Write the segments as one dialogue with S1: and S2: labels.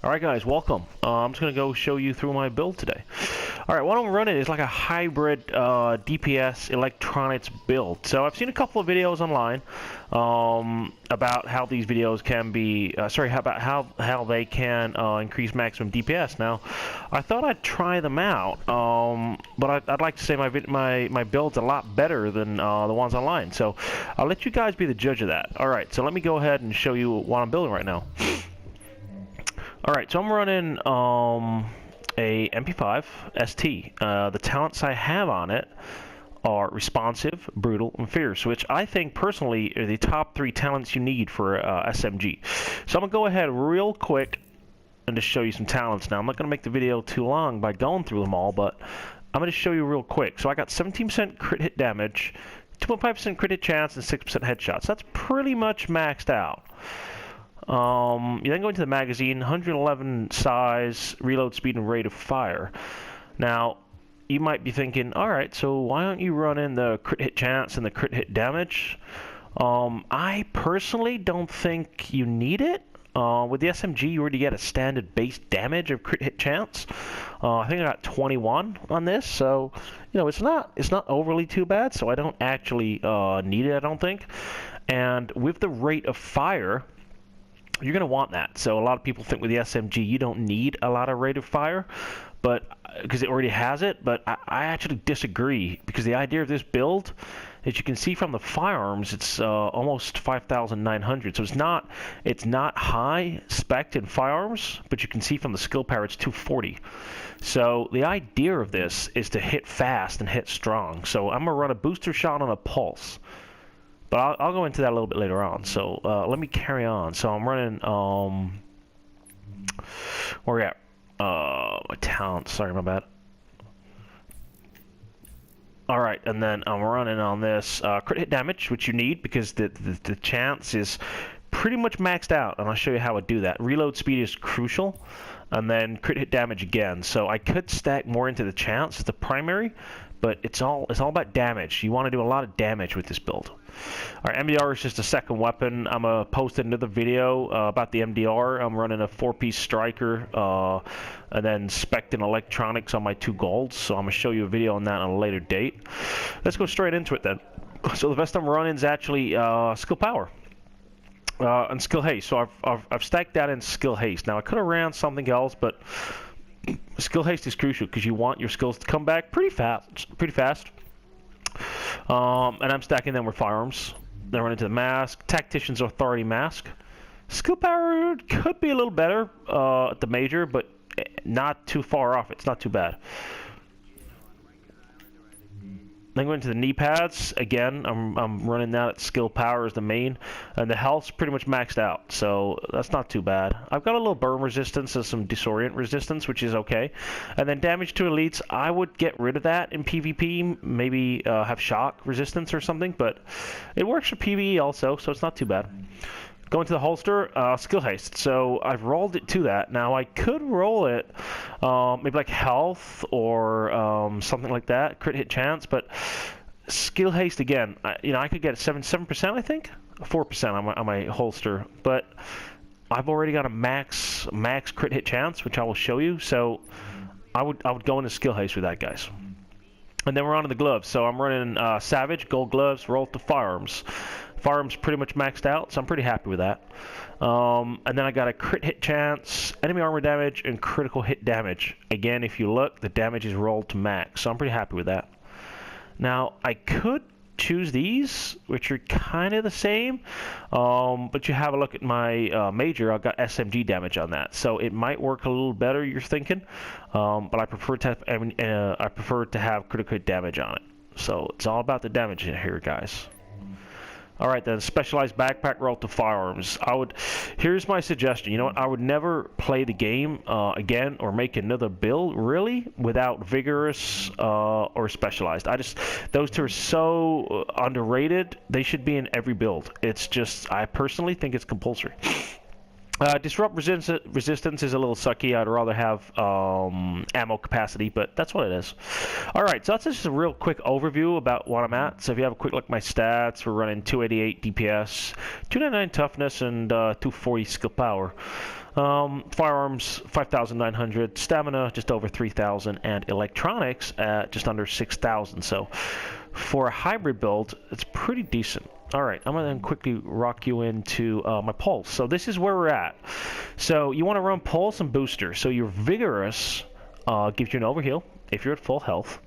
S1: Alright guys, welcome. I'm just going to go show you through my build today. Alright, what I'm running is like a hybrid DPS electronics build. So I've seen a couple of videos online about how these videos can be, about how they can increase maximum DPS. Now, I thought I'd try them out, but I'd like to say my build's a lot better than the ones online. So I'll let you guys be the judge of that. Alright, so let me go ahead and show you what I'm building right now. Alright, so I'm running a MP5 ST. The talents I have on it are responsive, brutal, and fierce, which I think personally are the top 3 talents you need for SMG. So I'm going to go ahead real quick and just show you some talents now. I'm not going to make the video too long by going through them all, but I'm going to show you real quick. So I got 17% crit hit damage, 2.5% crit hit chance, and 6% headshots. That's pretty much maxed out. You then go into the magazine, 111 size, reload speed, and rate of fire. Now, you might be thinking, alright, so why aren't you running the crit hit chance and the crit hit damage? I personally don't think you need it. With the SMG, you already get a standard base damage of crit hit chance. I think I got 21 on this, so you know it's not overly too bad. So I don't actually need it, I don't think. And with the rate of fire, you're going to want that. So a lot of people think with the SMG you don't need a lot of rate of fire, but because it already has it. But I actually disagree, because the idea of this build, as you can see from the firearms, it's almost 5,900. So it's not high spec in firearms, but you can see from the skill power it's 240. So the idea of this is to hit fast and hit strong. So I'm gonna run a booster shot on a pulse. But I'll go into that a little bit later on. So let me carry on. So I'm running, where we at? My talent, sorry, my bad. Alright, and then I'm running on this crit hit damage, which you need because the chance is pretty much maxed out, and I'll show you how I do that. Reload speed is crucial, and then crit hit damage again. So I could stack more into the chance as the primary, but it's all about damage. You want to do a lot of damage with this build. Our MDR is just a second weapon. I'm going to post another video about the MDR. I'm running a 4-piece striker and then spec'd and electronics on my 2 golds. So I'm going to show you a video on that on a later date. Let's go straight into it then. So the best I'm running is actually skill power and skill haste. So I've stacked that in skill haste. Now I could have ran something else, but skill haste is crucial because you want your skills to come back pretty fast. And I'm stacking them with firearms. Then run into the mask, tactician's authority mask. Skill power could be a little better at the major, but not too far off. It's not too bad. Then go into the knee pads. Again, I'm running that at skill power as the main, and the health's pretty much maxed out, so that's not too bad. I've got a little burn resistance and some disorient resistance, which is okay. And then damage to elites, I would get rid of that in PvP, maybe have shock resistance or something, but it works for PvE also, so it's not too bad. Go into the holster, skill haste. So I've rolled it to that. Now I could roll it, maybe like health or something like that, crit hit chance. But skill haste again. I could get 7%, I think, 4% on my holster. But I've already got a max crit hit chance, which I will show you. So I would go into skill haste with that, guys. And then we're on to the gloves. So I'm running Savage, gold gloves, roll to firearms. Firearms pretty much maxed out, so I'm pretty happy with that. And then I got a crit hit chance, enemy armor damage, and critical hit damage. Again, if you look, the damage is rolled to max, so I'm pretty happy with that. Now, I could choose these, which are kind of the same, but you have a look at my major, I've got SMG damage on that, so it might work a little better, you're thinking, but I prefer to have critical hit damage on it. So it's all about the damage in here, guys. Alright then, specialized backpack roll to firearms. Here's my suggestion. You know what? I would never play the game again or make another build, really, without vigorous or specialized. Those two are so underrated. They should be in every build. It's just, I personally think it's compulsory. Disrupt resistance is a little sucky. I'd rather have ammo capacity, but that's what it is. Alright, so that's just a real quick overview about what I'm at. So if you have a quick look at my stats, we're running 288 DPS, 299 toughness, and 240 skill power. Firearms 5,900, stamina just over 3,000, and electronics at just under 6,000. So for a hybrid build, it's pretty decent. Alright, I'm going to then quickly rock you into my pulse. So this is where we're at. So you want to run pulse and booster. So your vigorous gives you an overheal if you're at full health.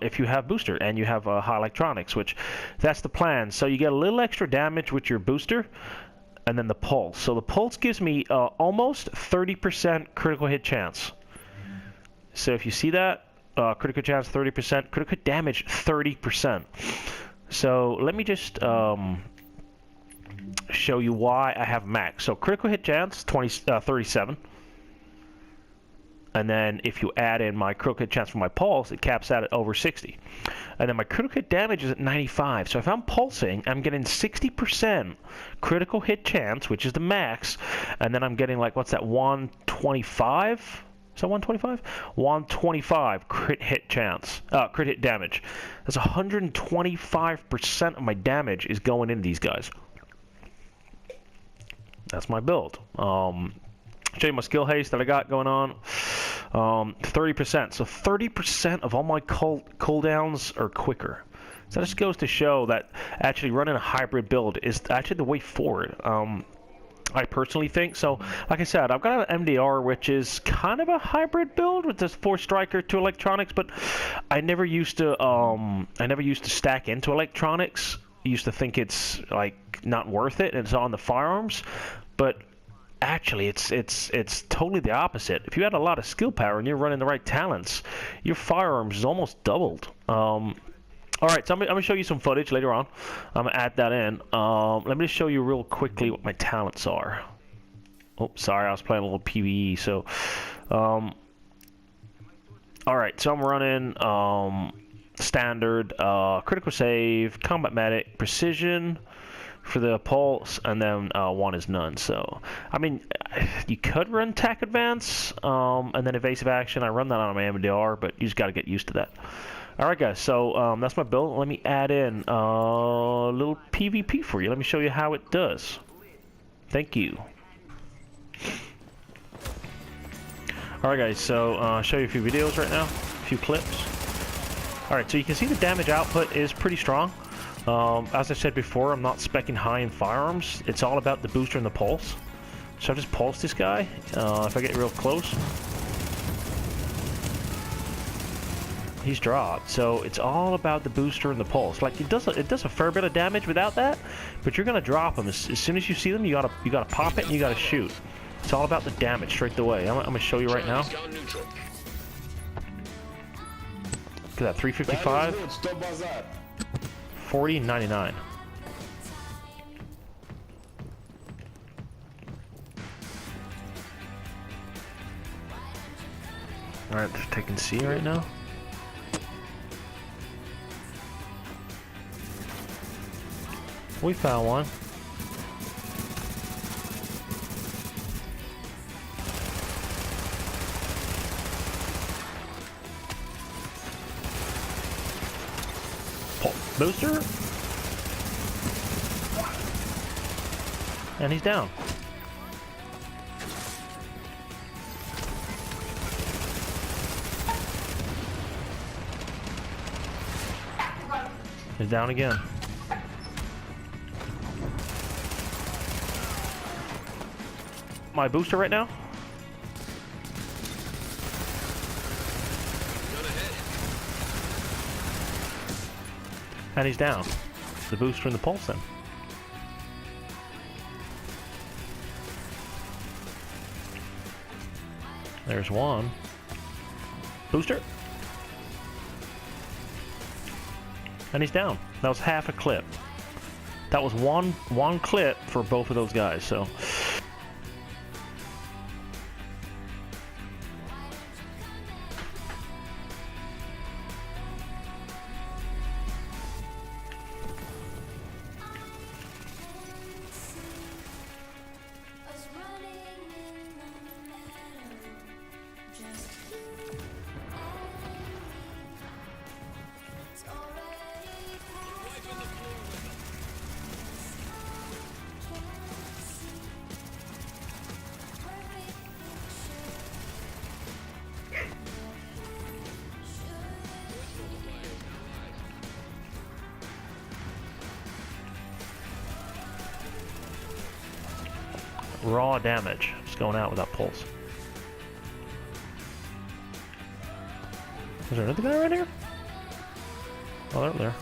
S1: If you have booster and you have high electronics, which that's the plan. So you get a little extra damage with your booster and then the pulse. So the pulse gives me almost 30% critical hit chance. So if you see that, critical chance 30%, critical damage 30%. So let me just show you why I have max. So critical hit chance 37, and then if you add in my critical hit chance for my pulse, it caps out at over 60, and then my critical hit damage is at 95. So if I'm pulsing, I'm getting 60% critical hit chance, which is the max, and then I'm getting like, what's that, 125? Is that 125? 125 crit hit chance, crit hit damage. That's 125% of my damage is going into these guys. That's my build. Show you my skill haste that I got going on. 30%. So 30% of all my cooldowns are quicker. So that just goes to show that actually running a hybrid build is actually the way forward. I personally think so. Like I said, I've got an MDR, which is kind of a hybrid build with this 4 striker, 2 electronics, but I never used to stack into electronics. I used to think it's like not worth it, and it's on the firearms, but actually it's totally the opposite. If you had a lot of skill power and you're running the right talents, your firearms is almost doubled. Alright, so I'm going to show you some footage later on. I'm going to add that in. Let me just show you real quickly what my talents are. Oh, sorry, I was playing a little PvE. So, alright, so I'm running standard, critical save, combat medic, precision for the pulse, and then 1 is none. So, I mean, you could run tac advance, and then evasive action. I run that on my MDR, but you just got to get used to that. Alright guys, so that's my build. Let me add in a little PvP for you. Let me show you how it does. Thank you. Alright guys, so I'll show you a few videos right now, a few clips. Alright, so you can see the damage output is pretty strong. As I said before, I'm not spec'ing high in firearms. It's all about the booster and the pulse. So I just pulse this guy. If I get real close, he's dropped. So it's all about the booster and the pulse. Like it does a fair bit of damage without that, but you're gonna drop them as soon as you see them. You gotta pop it and you gotta shoot. It's all about the damage straight away. I'm gonna show you right now. Look at that, 355, 40, 99. All right, just taking C right now. We found one. Booster. And he's down. He's down again. My booster right now. And he's down. The booster and the pulse then. There's one. Booster. And he's down. That was half a clip. That was one clip for both of those guys, so. raw damage. Just going out without pulse. Is there another guy right here? Oh, they're there.